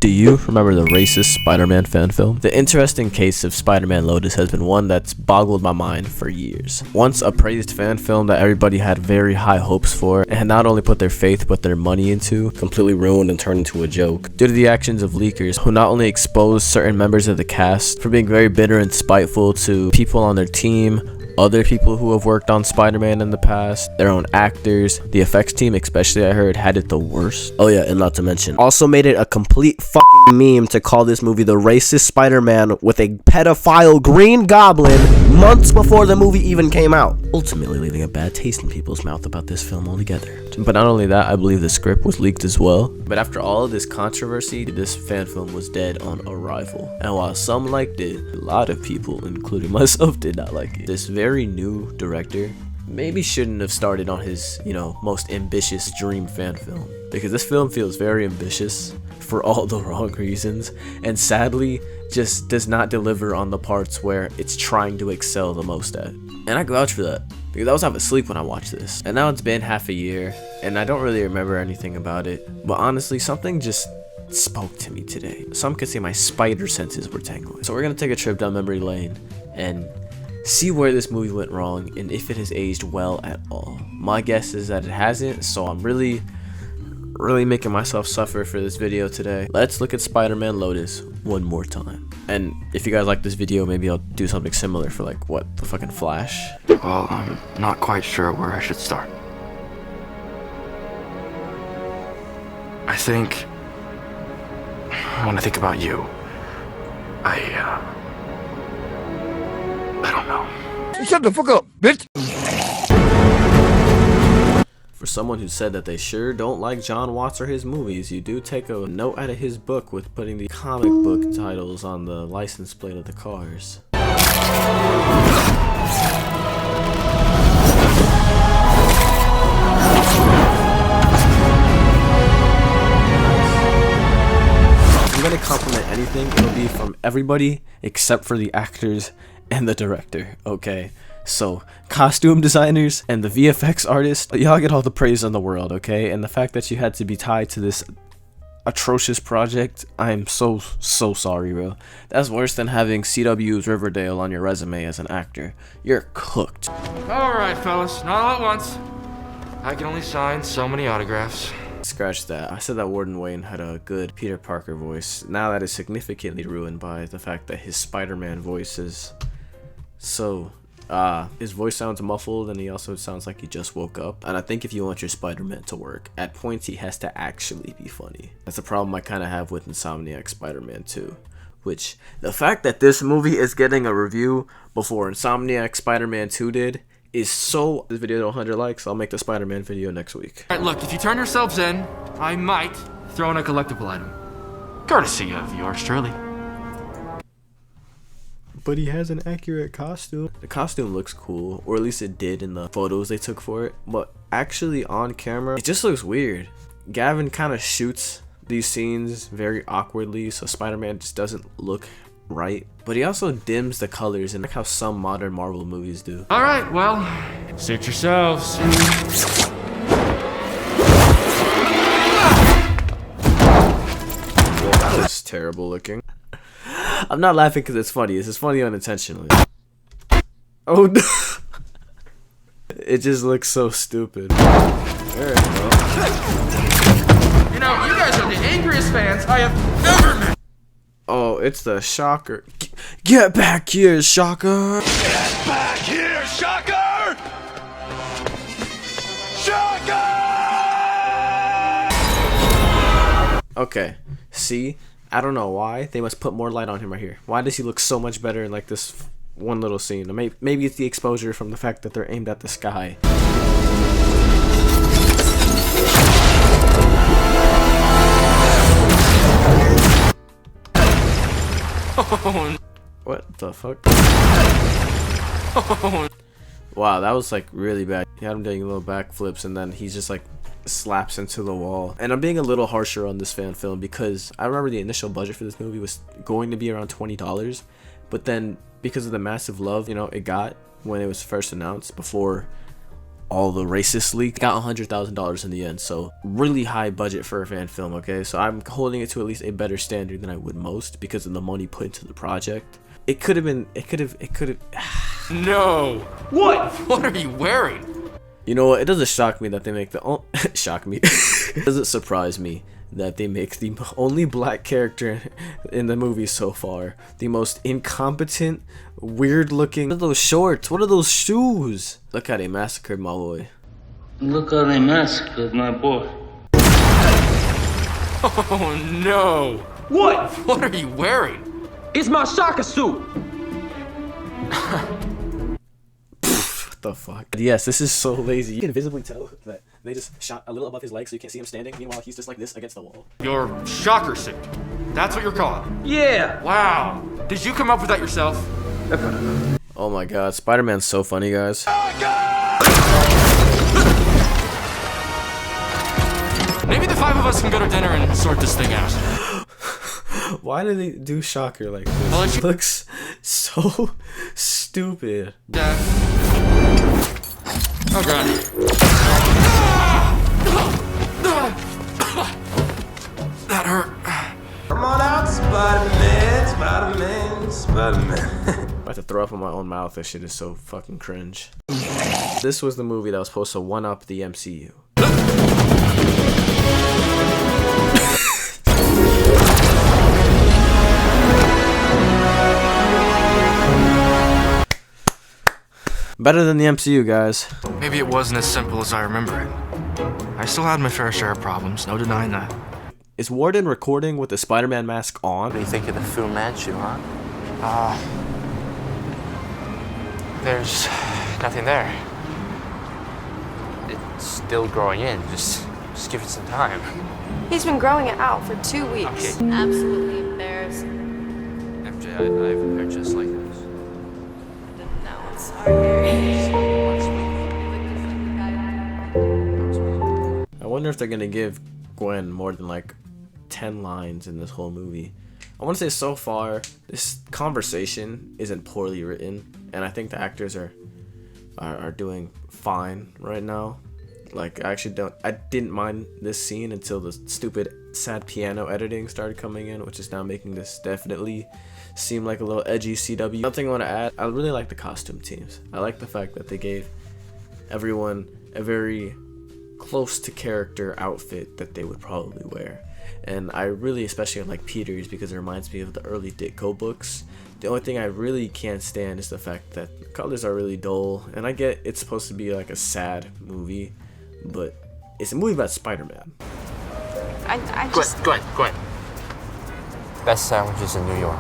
Do you remember the racist Spider-Man fan film? The interesting case of Spider-Man Lotus has been one that's boggled my mind for years. Once a praised fan film that everybody had very high hopes for and had not only put their faith but their money into, completely ruined and turned into a joke due to the actions of leakers who not only exposed certain members of the cast for being very bitter and spiteful to people on their team, other people who have worked on Spider-Man in the past, their own actors, the effects team especially I heard had it the worst. Oh yeah, and not to mention, also made it a complete fucking meme to call this movie the racist Spider-Man with a pedophile Green Goblin months before the movie even came out, ultimately leaving a bad taste in people's mouth about this film altogether. But not only that, I believe the script was leaked as well. But after all of this controversy, this fan film was dead on arrival. And while some liked it, a lot of people, including myself, did not like it. This very new director maybe shouldn't have started on his, most ambitious dream fan film, because this film feels very ambitious for all the wrong reasons, and sadly just does not deliver on the parts where it's trying to excel the most at. And I can vouch for that, because I was half asleep when I watched this, and now it's been half a year and I don't really remember anything about it. But honestly, something just spoke to me today. Some could say my spider senses were tingling. So we're gonna take a trip down memory lane and see where this movie went wrong and if it has aged well at all. My guess is that it hasn't, so I'm really making myself suffer for this video today. Let's look at Spider-Man Lotus one more time. And if you guys like this video, maybe I'll do something similar for the fucking Flash. Well, I'm not quite sure where I should start. I think when I think about you, I don't know. Shut the fuck up, bitch! For someone who said that they sure don't like John Watts or his movies, you do take a note out of his book with putting the comic book titles on the license plate of the cars. I'm gonna compliment anything, it'll be from everybody except for the actors and the director, okay? So, costume designers and the VFX artists, y'all get all the praise in the world, okay? And the fact that you had to be tied to this atrocious project, I'm so sorry, bro. That's worse than having CW's Riverdale on your resume as an actor. You're cooked. Alright, fellas, not all at once. I can only sign so many autographs. Scratch that. I said that Warden Wayne had a good Peter Parker voice. Now that is significantly ruined by the fact that his Spider-Man voice is so... his voice sounds muffled, and he also sounds like he just woke up. And I think if you want your Spider-Man to work, at points he has to actually be funny. That's a problem I kind of have with Insomniac Spider-Man 2. Which, the fact that this movie is getting a review before Insomniac Spider-Man 2 did is so... This video to 100 likes, I'll make the Spider-Man video next week. Alright, look, if you turn yourselves in, I might throw in a collectible item. Courtesy of yours truly. But he has an accurate costume. The costume looks cool, or at least it did in the photos they took for it. But actually on camera, it just looks weird. Gavin kind of shoots these scenes very awkwardly, so Spider-Man just doesn't look right. But he also dims the colors, and like how some modern Marvel movies do. Alright, well, suit yourselves. Well, that was terrible looking. I'm not laughing because it's funny. This is funny unintentionally. Oh no. It just looks so stupid. There we go. You know, you guys are the angriest fans I have ever met. Oh, it's the Shocker. Get back here, Shocker! Get back here, Shocker! Shocker! Okay, see? I don't know why. They must put more light on him right here. Why does he look so much better in this one little scene? Maybe it's the exposure from the fact that they're aimed at the sky. What the fuck? Wow, that was really bad. He had him doing little backflips and then he's just slaps into the wall. And I'm being a little harsher on this fan film because I remember the initial budget for this movie was going to be around $20, but then because of the massive love it got when it was first announced, before all the racist leaks. Got $100,000 in the end, so really high budget for a fan film, okay? So I'm holding it to at least a better standard than I would most because of the money put into the project. It could have. No. What? What are you wearing? You know what? It doesn't shock me that they make the shock me. It doesn't surprise me that they make the only black character in the movie so far the most incompetent, weird looking. What are those shorts? What are those shoes? Look how they massacred my boy. Look how they massacred my boy. Oh no. What? What are you wearing? It's my soccer suit. What the fuck? Yes, this is so lazy. You can visibly tell that they just shot a little above his leg so you can't see him standing. Meanwhile, he's just like this against the wall. Your shocker suit. That's what you're calling. Yeah. Wow. Did you come up with that yourself? Oh my god, Spider-Man's so funny, guys. Maybe the five of us can go to dinner and sort this thing out. Why do they do Shocker like this? It looks so stupid. Oh god. That hurt. Come on out, Spider-Man, Spider-Man, Spider-Man. I'm about to throw up in my own mouth. This shit is so fucking cringe. This was the movie that was supposed to one-up the MCU. Better than the MCU, guys. Maybe it wasn't as simple as I remember it. I still had my fair share of problems, no denying that. Is Warden recording with the Spider-Man mask on? What do you think of the Fu Manchu, huh? There's nothing there. It's still growing in. Just give it some time. He's been growing it out for 2 weeks. Okay. Absolutely embarrassing. MJ, I have hair just like this. Now it's our hair. I wonder if they're gonna give Gwen more than like 10 lines in this whole movie. I want to say so far this conversation isn't poorly written, and I think the actors are doing fine right now. Like I didn't mind this scene until the stupid sad piano editing started coming in, which is now making this definitely seem like a little edgy CW. Another thing I want to add, I really like the costume teams. I like the fact that they gave everyone a very close to character outfit that they would probably wear. And I really especially like Peter's because it reminds me of the early Ditko books. The only thing I really can't stand is the fact that the colors are really dull, and I get it's supposed to be like a sad movie, but it's a movie about Spider-Man. I just... Go ahead. Best sandwiches in New York.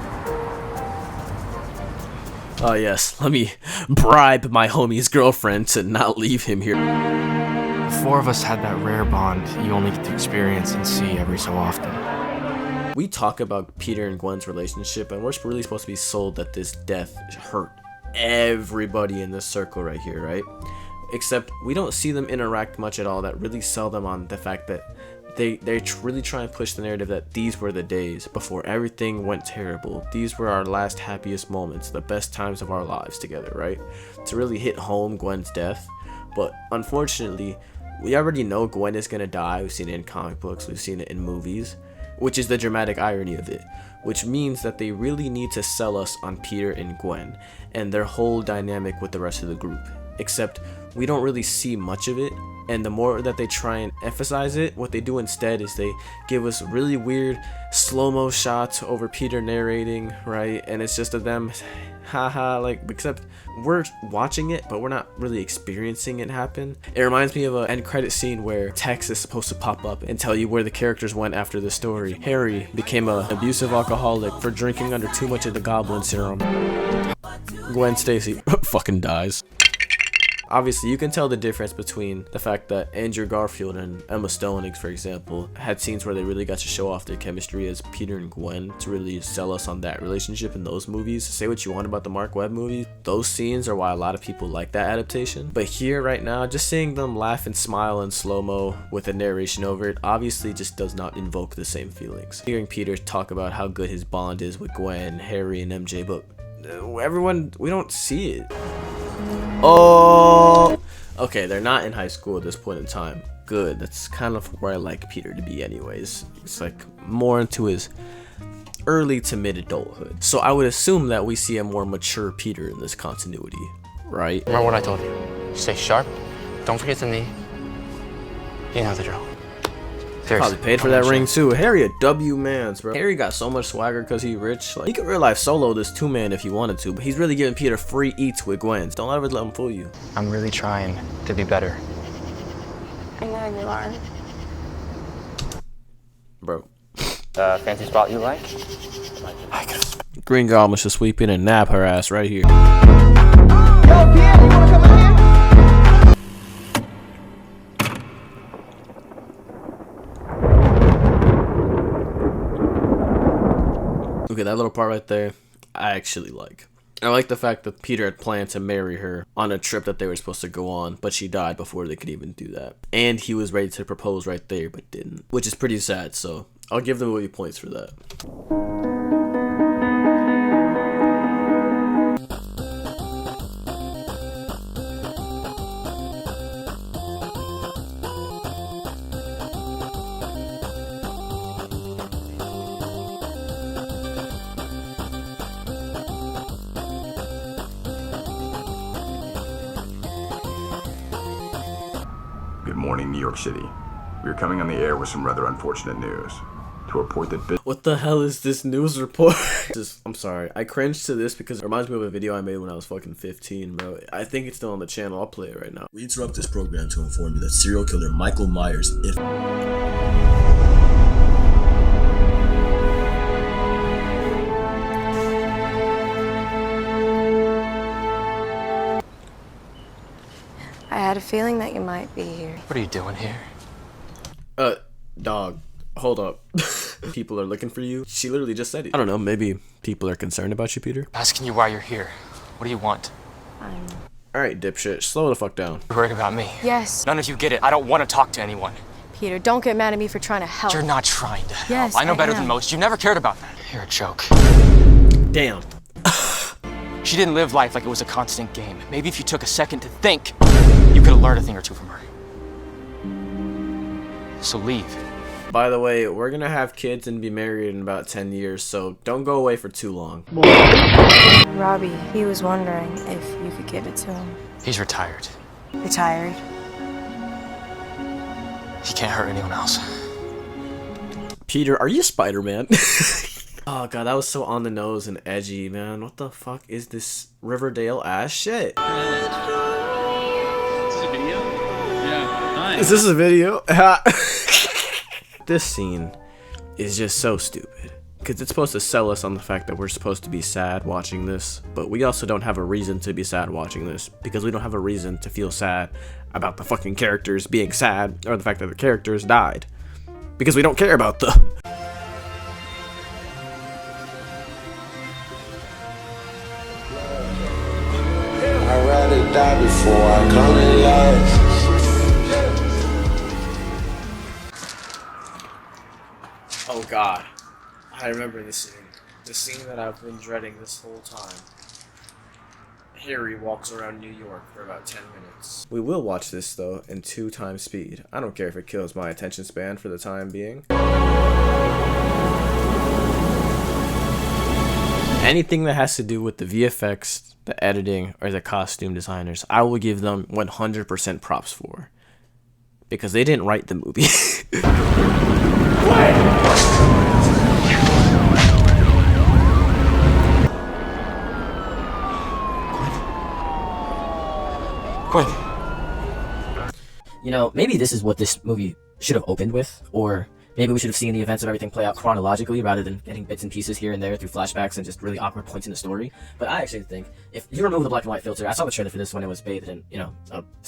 Oh yes, let me bribe my homie's girlfriend to not leave him here. The four of us had that rare bond you only get to experience and see every so often. We talk about Peter and Gwen's relationship, and we're really supposed to be sold that this death hurt everybody in this circle right here, right? Except we don't see them interact much at all that really sell them on the fact that they really try and push the narrative that these were the days before everything went terrible. These were our last happiest moments, the best times of our lives together, right? To really hit home Gwen's death. But unfortunately, we already know Gwen is gonna die. We've seen it in comic books, we've seen it in movies, which is the dramatic irony of it, which means that they really need to sell us on Peter and Gwen and their whole dynamic with the rest of the group. Except we don't really see much of it, and the more that they try and emphasize it, what they do instead is they give us really weird slow-mo shots over Peter narrating, right? And it's just of them haha, like, except we're watching it but we're not really experiencing it happen. It reminds me of an end credit scene where text is supposed to pop up and tell you where the characters went after the story. Harry became an abusive alcoholic for drinking under too much of the goblin serum. Gwen Stacy fucking dies. Obviously, you can tell the difference between the fact that Andrew Garfield and Emma Stone, for example, had scenes where they really got to show off their chemistry as Peter and Gwen to really sell us on that relationship in those movies. Say what you want about the Mark Webb movies, those scenes are why a lot of people like that adaptation. But here right now, just seeing them laugh and smile in slow-mo with a narration over it obviously just does not invoke the same feelings. Hearing Peter talk about how good his bond is with Gwen, Harry, and MJ, but everyone, we don't see it. Oh, Okay, they're not in high school at this point in time. Good, that's kind of where I like Peter to be anyways. It's like more into his early to mid adulthood. So I would assume that we see a more mature Peter in this continuity, right? Remember what I told you. Stay sharp. Don't forget the knee. You know the drill. Seriously. Probably paid for that ring too. Harry a W mans, bro. Harry got so much swagger because he rich. Like, he could real life solo this 2-man if he wanted to, but he's really giving Peter free eats with Gwen. Don't ever let him fool you. I'm really trying to be better. I know you are. Bro. Fancy spot you like? Green Goblin should sweep in and nab her ass right here. Okay, that little part right there, I actually like. I like the fact that Peter had planned to marry her on a trip that they were supposed to go on, but she died before they could even do that. And he was ready to propose right there, but didn't. Which is pretty sad, so I'll give the movie points for that. Good morning, New York City. We are coming on the air with some rather unfortunate news. To report that What the hell is this news report? I'm sorry. I cringed to this because it reminds me of a video I made when I was fucking 15, bro. I think it's still on the channel. I'll play it right now. We interrupt this program to inform you that serial killer Michael Myers, I had a feeling that you might be here. What are you doing here? Dog. Hold up. People are looking for you? She literally just said it. I don't know, maybe people are concerned about you, Peter? Asking you why you're here. What do you want? Alright, dipshit. Slow the fuck down. You're worried about me. Yes. None of you get it. I don't want to talk to anyone. Peter, don't get mad at me for trying to help. You're not trying to help. Yes, I know better am. than most. You never cared about that. You're a joke. Damn. She didn't live life like it was a constant game. Maybe if you took a second to think, you could have learned a thing or two from her. So leave. By the way, we're gonna have kids and be married in about 10 years, so don't go away for too long. Robbie, he was wondering if you could give it to him. He's retired. Retired? He can't hurt anyone else. Peter, are you Spider-Man? Oh god, that was so on the nose and edgy, man. What the fuck is this Riverdale ass shit? Is this a video? This scene is just so stupid. Because it's supposed to sell us on the fact that we're supposed to be sad watching this. But we also don't have a reason to be sad watching this. Because we don't have a reason to feel sad about the fucking characters being sad. Or the fact that the characters died. Because we don't care about them. I'd rather die before I come to life. Oh god, I remember this scene. The scene that I've been dreading this whole time. Harry walks around New York for about 10 minutes. We will watch this though in 2x speed. I don't care if it kills my attention span for the time being. Anything that has to do with the VFX, the editing, or the costume designers, I will give them 100% props for. Because they didn't write the movie. Quick. You know, maybe this is what this movie should have opened with, or maybe we should have seen the events of everything play out chronologically rather than getting bits and pieces here and there through flashbacks and just really awkward points in the story. But I actually think if you remove the black and white filter, I saw the trailer for this when it was bathed in, you know,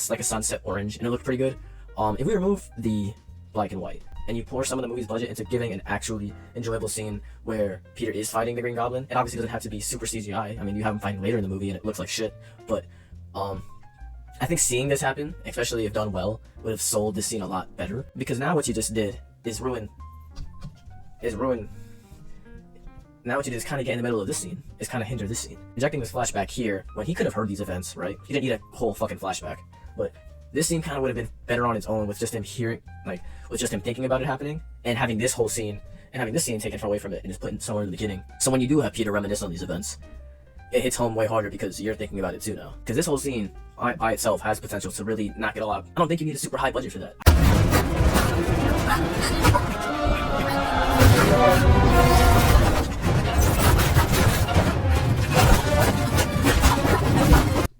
like a sunset orange, and it looked pretty good. If we remove the black and white and you pour some of the movie's budget into giving an actually enjoyable scene where Peter is fighting the Green Goblin, it obviously doesn't have to be super CGI. I mean, you have him fighting later in the movie and it looks like shit, but I think seeing this happen, especially if done well, would have sold this scene a lot better. Because now what you just did is ruin. Now what you did is kind of get in the middle of this scene. Is kind of hinder this scene. Injecting this flashback here, when he could have heard these events, right? He didn't need a whole fucking flashback. But This scene kind of would have been better on its own with just him hearing, like, with just him thinking about it happening, and having this whole scene, and having this scene taken away from it, and just put it somewhere in the beginning. So when you do have Peter reminisce on these events, it hits home way harder because you're thinking about it too now. Because this whole scene, by itself, has potential to really knock it all out. I don't think you need a super high budget for that.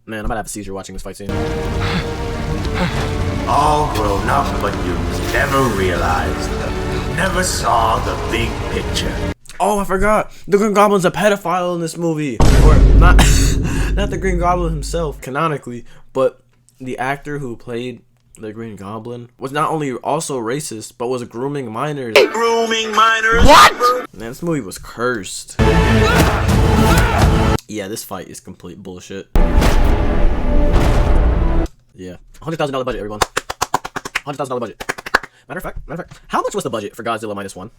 Man, I'm about to have a seizure watching this fight scene. All grown up, but you never realized, never saw the big picture. Oh, I forgot. The Green Goblin's a pedophile in this movie. Or not not the Green Goblin himself, canonically, but the actor who played the Green Goblin was not only also racist, but was grooming minors. Grooming minors? What? Man, this movie was cursed. Yeah, this fight is complete bullshit. Yeah. $100,000 budget, everyone. $100,000 budget. Matter of fact, how much was the budget for Godzilla -1?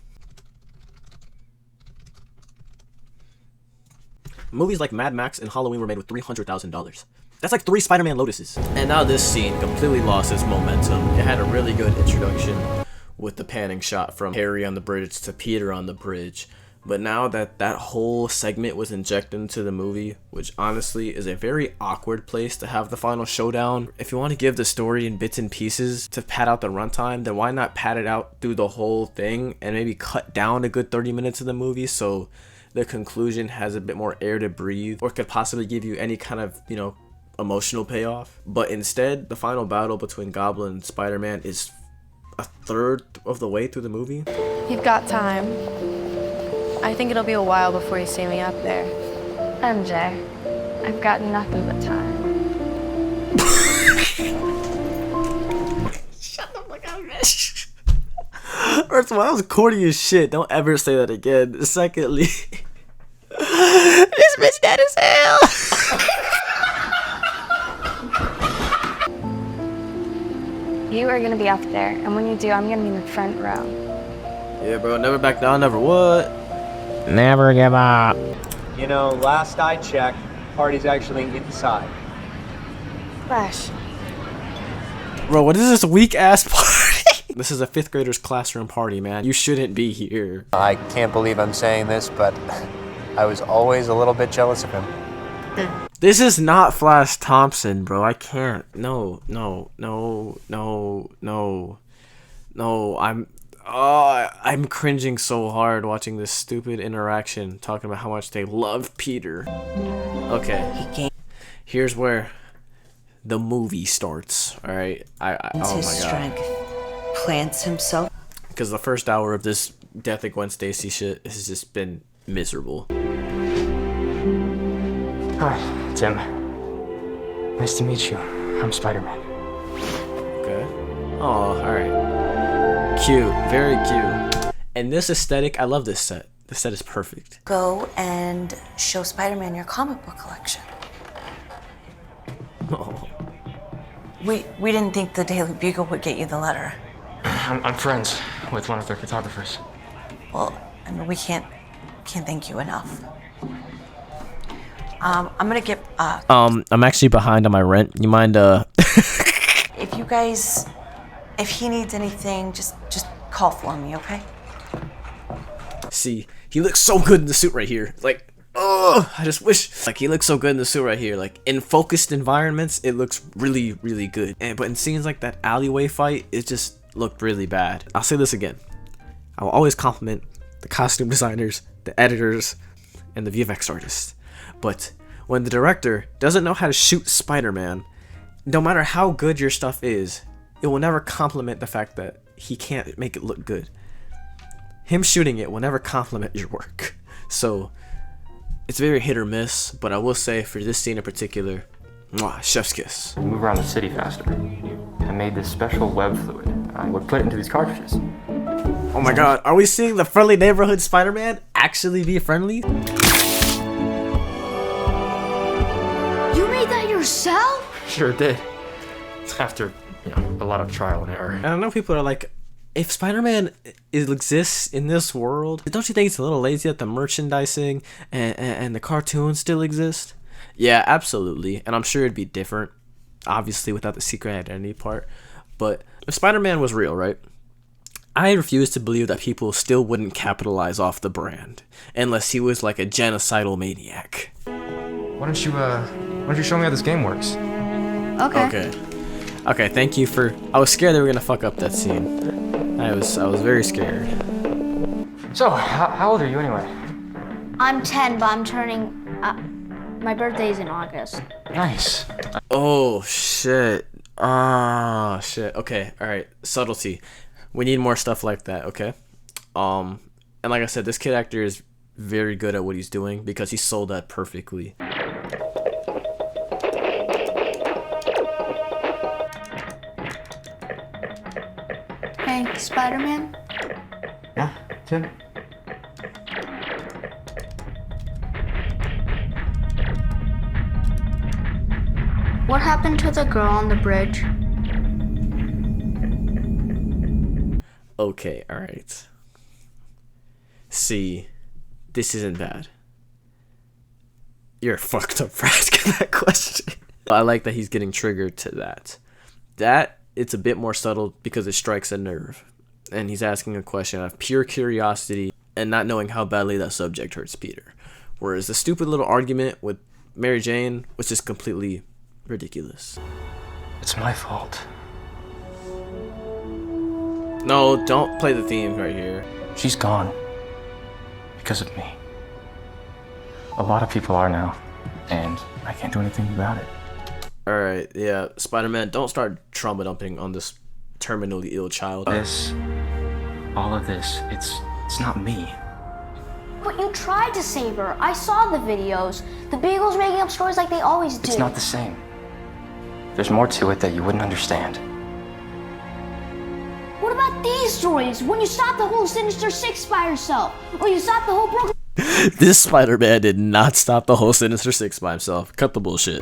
Movies like Mad Max and Halloween were made with $300,000. That's like 3 Spider-Man Lotuses. And now this scene completely lost its momentum. It had a really good introduction with the panning shot from Harry on the bridge to Peter on the bridge. But now that that whole segment was injected into the movie, which honestly is a very awkward place to have the final showdown. If you want to give the story in bits and pieces to pad out the runtime, then why not pad it out through the whole thing and maybe cut down a good 30 minutes of the movie so the conclusion has a bit more air to breathe or could possibly give you any kind of, you know, emotional payoff. But instead, the final battle between Goblin and Spider-Man is a third of the way through the movie. You've got time. I think it'll be a while before you see me up there. MJ, I've got nothing but time. Shut the fuck up, bitch. First of all, that was corny as shit. Don't ever say that again. Secondly, this bitch dead as hell. You are gonna be up there, and when you do, I'm gonna be in the front row. Yeah, bro, never back down, never what? Never give up. You know, last I checked, party's actually inside. Flash. Bro, what is this weak ass party? This is a 5th grader's classroom party, man. You shouldn't be here. I can't believe I'm saying this, but I was always a little bit jealous of him. This is not Flash Thompson, bro. I can't. No. I'm cringing so hard watching this stupid interaction talking about how much they love Peter. Okay. Here's where the movie starts. All right. Oh my god. Strength plants himself. Because the first hour of this Death of Gwen Stacy shit has just been miserable. Hi, Tim. Nice to meet you. I'm Spider-Man. Okay. Oh, alright. Cute. Very cute. And this aesthetic, I love this set. This set is perfect. Go and show Spider-Man your comic book collection. Oh. We didn't think the Daily Bugle would get you the letter. I'm friends with one of their photographers. Well, I mean, we can't thank you enough. I'm gonna get I'm actually behind on my rent. You mind if he needs anything, just call for me, okay? See, he looks so good in the suit right here. Like, oh, I just wish, like, he looks so good in the suit right here. Like, in focused environments, it looks really, really good. But in scenes like that alleyway fight, it just looked really bad. I'll say this again. I will always compliment the costume designers, the editors, and the VFX artists. But when the director doesn't know how to shoot Spider-Man, no matter how good your stuff is, it will never compliment the fact that he can't make it look good. Him shooting it will never compliment your work. So it's very hit or miss, but I will say for this scene in particular, mwah, chef's kiss. We move around the city faster. I made this special web fluid. I would put it into these cartridges. Oh my god, are we seeing the friendly neighborhood Spider-Man actually be friendly? You made that yourself? Sure did. After, a lot of trial and error. And I know people are like, if Spider-Man exists in this world, don't you think it's a little lazy that the merchandising and the cartoons still exist? Yeah, absolutely. And I'm sure it'd be different obviously without the secret identity part. But if Spider-Man was real, right? I refuse to believe that people still wouldn't capitalize off the brand unless he was like a genocidal maniac. Why don't you show me how this game works? Okay, thank you for... I was scared they were gonna fuck up that scene. I was very scared. So, how old are you anyway? I'm 10, but I'm turning... my birthday's in August. Nice. Oh, shit. Ah, shit. Okay, alright. Subtlety. We need more stuff like that, okay? And like I said, this kid actor is very good at what he's doing because he sold that perfectly. Hey, Spider-Man? Yeah, Tim? What happened to the girl on the bridge? Okay, alright. See, this isn't bad. You're fucked up for asking that question. I like that he's getting triggered to that. It's a bit more subtle because it strikes a nerve. And he's asking a question out of pure curiosity and not knowing how badly that subject hurts Peter. Whereas the stupid little argument with Mary Jane was just completely ridiculous. It's my fault. No, don't play the theme right here. She's gone. Because of me. A lot of people are now. And I can't do anything about it. Alright, yeah. Spider-Man, don't start trauma dumping on this terminally ill child. All of this, it's not me. But you tried to save her. I saw the videos. The Beagle's making up stories like they always do. It's not the same. There's more to it that you wouldn't understand. What about these stories? When you stopped the whole Sinister Six by yourself? Or you stopped the whole Brooklyn... This Spider-Man did not stop the whole Sinister Six by himself. Cut the bullshit.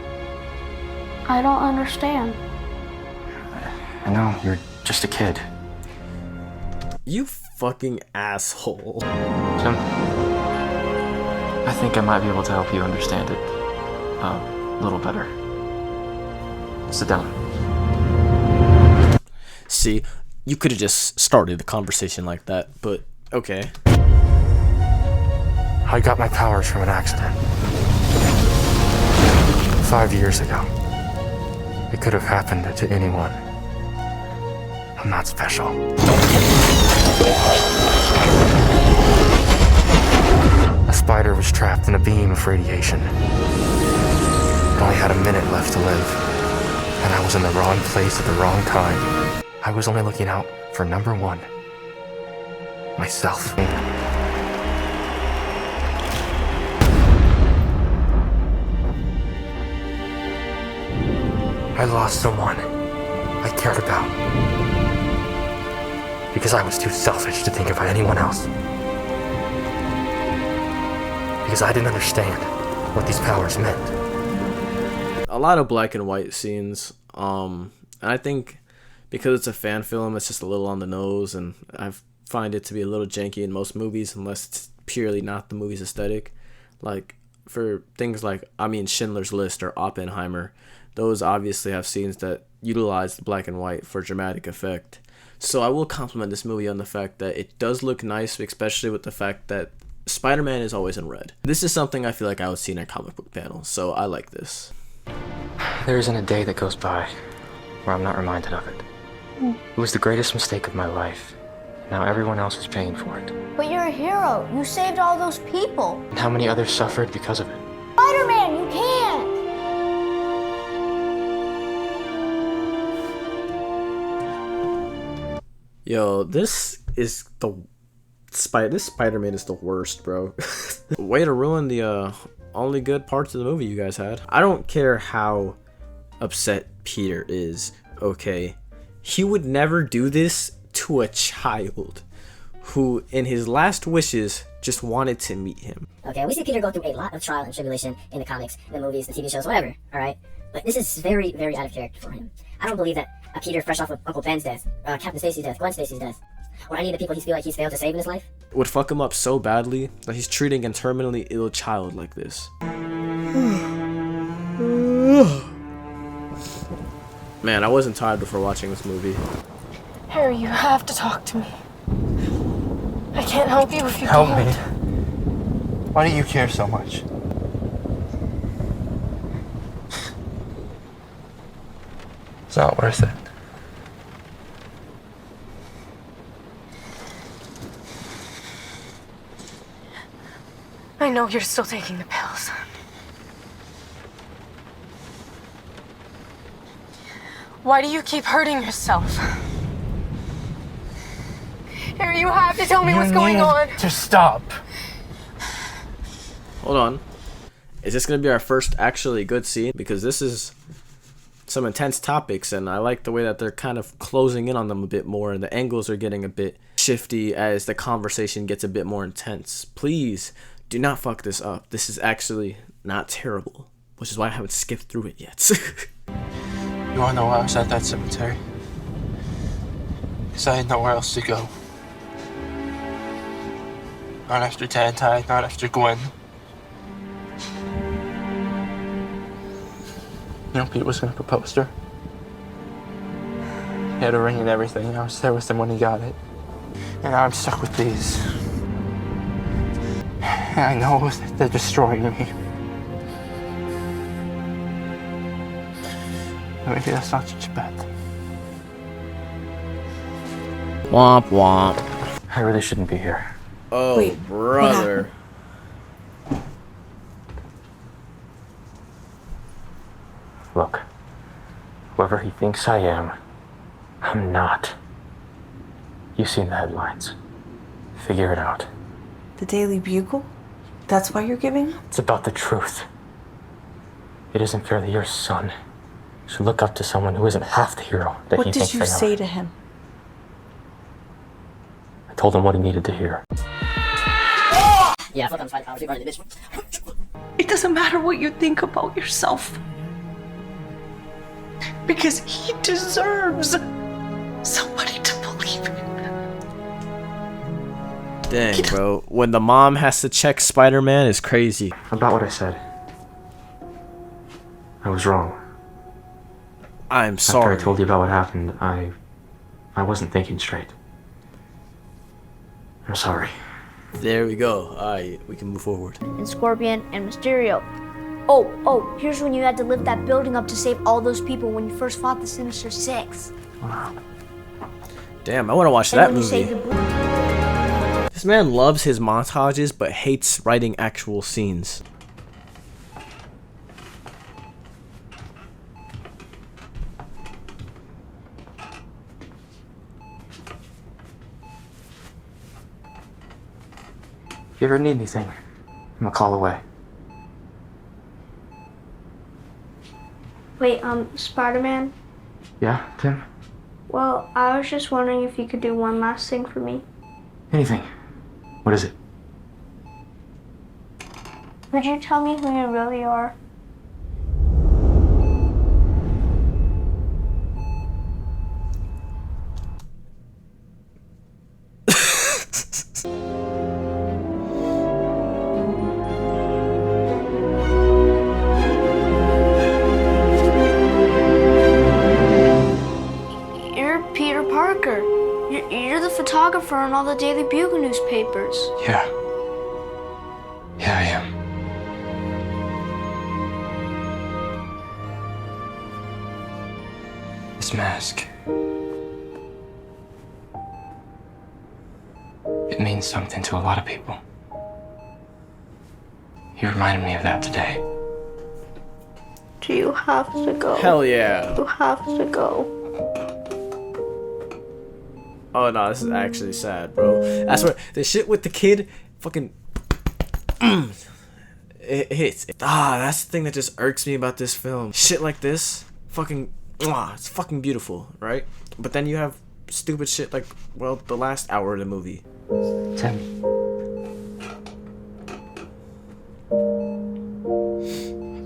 I don't understand. I know, you're just a kid. You fucking asshole. Tim, I think I might be able to help you understand it a little better. Sit down. See, you could have just started the conversation like that, but okay. I got my powers from an accident. 5 years ago. It could have happened to anyone. I'm not special. A spider was trapped in a beam of radiation. It only had a minute left to live. And I was in the wrong place at the wrong time. I was only looking out for number one. Myself. I lost someone I cared about. Because I was too selfish to think about anyone else. Because I didn't understand what these powers meant. A lot of black and white scenes. And I think because it's a fan film, it's just a little on the nose, and I find it to be a little janky in most movies unless it's purely not the movie's aesthetic. Like for things like, Schindler's List or Oppenheimer, those obviously have scenes that utilize the black and white for dramatic effect. So I will compliment this movie on the fact that it does look nice, especially with the fact that Spider-Man is always in red. This is something I feel like I would see in a comic book panel, so I like this. There isn't a day that goes by where I'm not reminded of it. It was the greatest mistake of my life. Now everyone else is paying for it. But you're a hero. You saved all those people. And how many others suffered because of it? Spider-Man, you can't! Yo, this Spider-Man is the worst, bro. Way to ruin the only good parts of the movie you guys had. I don't care how upset Peter is, okay? He would never do this to a child who, in his last wishes, just wanted to meet him. Okay, we see Peter go through a lot of trial and tribulation in the comics, the movies, the TV shows, whatever, alright? But this is very, very out of character for him. I don't believe that a Peter fresh off of Uncle Ben's death, Captain Stacy's death, Gwen Stacy's death, or any of the people he feels like he's failed to save in his life, would fuck him up so badly that he's treating a terminally ill child like this. Man, I wasn't tired before watching this movie. Harry, you have to talk to me. I can't help you if you Help can't. me. Why do you care so much? It's not worth it. I know you're still taking the pills. Why do you keep hurting yourself? Harry, you have to tell me what's going on. Just stop. Hold on. Is this gonna be our first actually good scene? Because this is some intense topics, and I like the way that they're kind of closing in on them a bit more, and the angles are getting a bit shifty as the conversation gets a bit more intense. Please do not fuck this up. This is actually not terrible, which is why I haven't skipped through it yet. You wanna know why I was at that cemetery? Because I had nowhere else to go. Not after Dad died, not after Gwen. You know, Pete was gonna propose to her. He had a ring and everything. I was there with him when he got it. And now I'm stuck with these. And I know that they're destroying me. But maybe that's not such a bad thing. Womp womp. I really shouldn't be here. Oh, wait, brother. Look, whoever he thinks I am, I'm not. You've seen the headlines. Figure it out. The Daily Bugle? That's why you're giving? It's about the truth. It isn't fair that your son should look up to someone who isn't half the hero that he thinks they are. What did you say to him? I told him what he needed to hear. Yeah, I thought that was fine. I was running the bitch. It doesn't matter what you think about yourself. Because he deserves somebody to believe in. Dang, bro. When the mom has to check Spider-Man is crazy. About what I said. I was wrong. I'm sorry. After I told you about what happened, I wasn't thinking straight. I'm sorry. There we go. Alright, we can move forward. And Scorpion and Mysterio. Oh, here's when you had to lift that building up to save all those people when you first fought the Sinister Six. Wow. Damn, I want to watch that movie. This man loves his montages, but hates writing actual scenes. If you ever need anything, I'm a call away. Wait, Spider-Man? Yeah, Tim? Well, I was just wondering if you could do one last thing for me. Anything. What is it? Would you tell me who you really are? You're the photographer on all the Daily Bugle newspapers. Yeah. Yeah, I am. This mask. It means something to a lot of people. You reminded me of that today. Do you have to go? Hell yeah. You have to go. Oh no, this is actually sad, bro. I swear, the shit with the kid, fucking, it hits. That's the thing that just irks me about this film. Shit like this, fucking, it's fucking beautiful, right? But then you have stupid shit like, well, the last hour of the movie. Tim.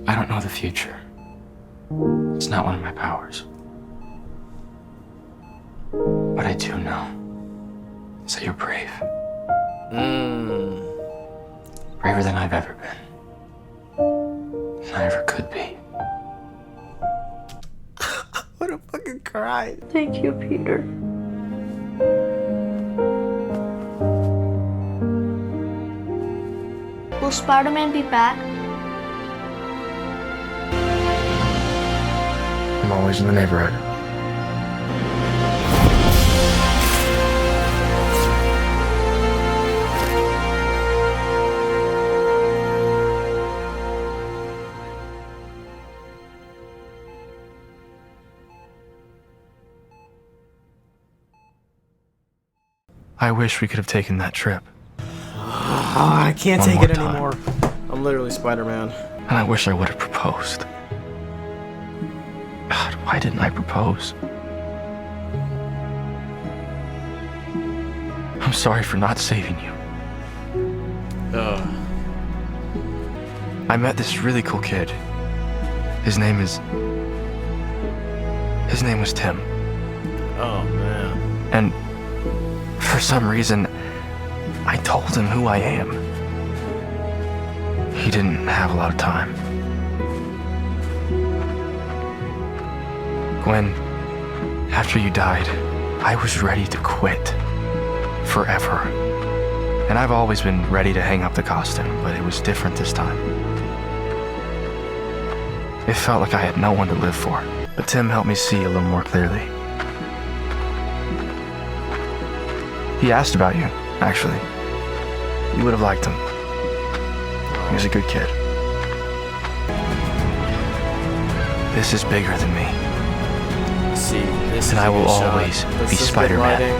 I don't know the future. It's not one of my powers. What I do know is that you're brave. Braver than I've ever been. And I ever could be. What a fucking cry. Thank you, Peter. Will Spider-Man be back? I'm always in the neighborhood. I wish we could have taken that trip. I can't One take more it time. anymore. I'm literally Spider-Man. And I wish I would have proposed. God, why didn't I propose? I'm sorry for not saving you. I met this really cool kid. His name was Tim. Oh, man. And for some reason, I told him who I am. He didn't have a lot of time. Gwen, after you died, I was ready to quit. Forever. And I've always been ready to hang up the costume, but it was different this time. It felt like I had no one to live for. But Tim helped me see a little more clearly. He asked about you, actually. You would have liked him. He was a good kid. This is bigger than me. See, this And is I a will good shot. always This be is good Spider-Man. lighting.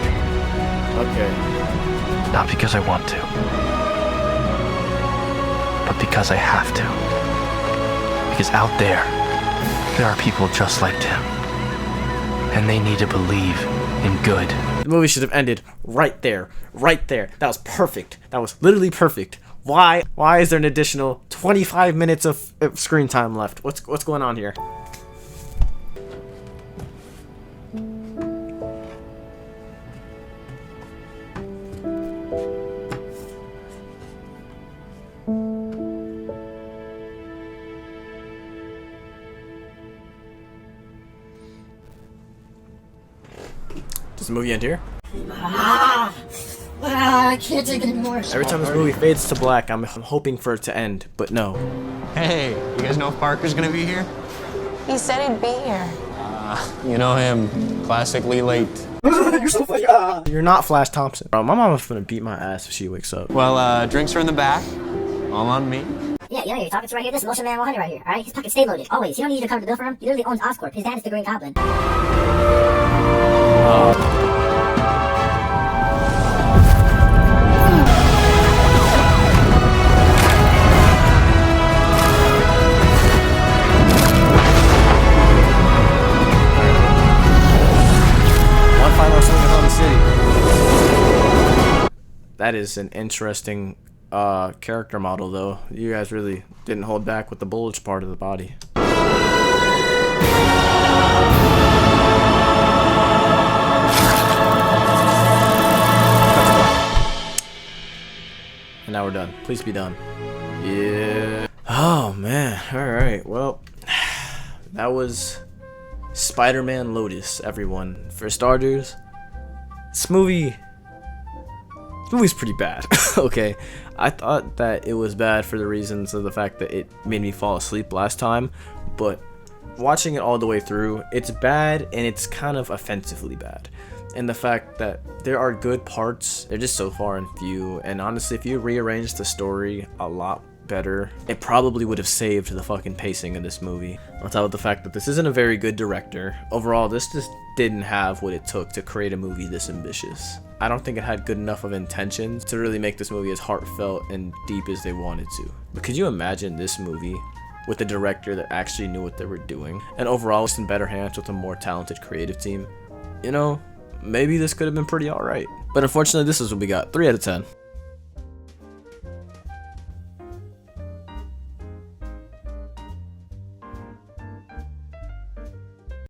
Okay. Not because I want to, but because I have to. Because out there are people just like Tim. And they need to believe in good. The movie should have ended right there. Right there. That was perfect. That was literally perfect. Why is there an additional 25 minutes of screen time left? What's going on here? Does the movie end here? I can't take it anymore. Every time this movie fades to black, I'm hoping for it to end, but no. Hey, you guys know if Parker's gonna be here? He said he'd be here. You know him, classically late. You're so funny. You're not Flash Thompson. Bro, my mama's gonna beat my ass if she wakes up. Well, drinks are in the back. All on me. Yeah, you're talking to right here. This is Motion Man 100 right here, alright? His pockets stay loaded, always. He don't need you to cover the bill for him. He literally owns Oscorp. His dad is the Green Goblin. That is an interesting character model, though. You guys really didn't hold back with the bulge part of the body. And now we're done. Please be done. Yeah. Oh, man. Alright, well, that was Spider-Man Lotus, everyone. For starters, this movie's pretty bad. Okay, I thought that it was bad for the reasons of the fact that it made me fall asleep last time, but watching it all the way through, it's bad and it's kind of offensively bad. And the fact that there are good parts, they're just so far and few, and honestly, if you rearranged the story a lot better, it probably would have saved the fucking pacing of this movie. On top of the fact that this isn't a very good director, overall this just didn't have what it took to create a movie this ambitious. I don't think it had good enough of intentions to really make this movie as heartfelt and deep as they wanted to. But could you imagine this movie with a director that actually knew what they were doing, and overall just in better hands with a more talented creative team? You know, maybe this could have been pretty alright. But unfortunately, this is what we got. 3 out of 10.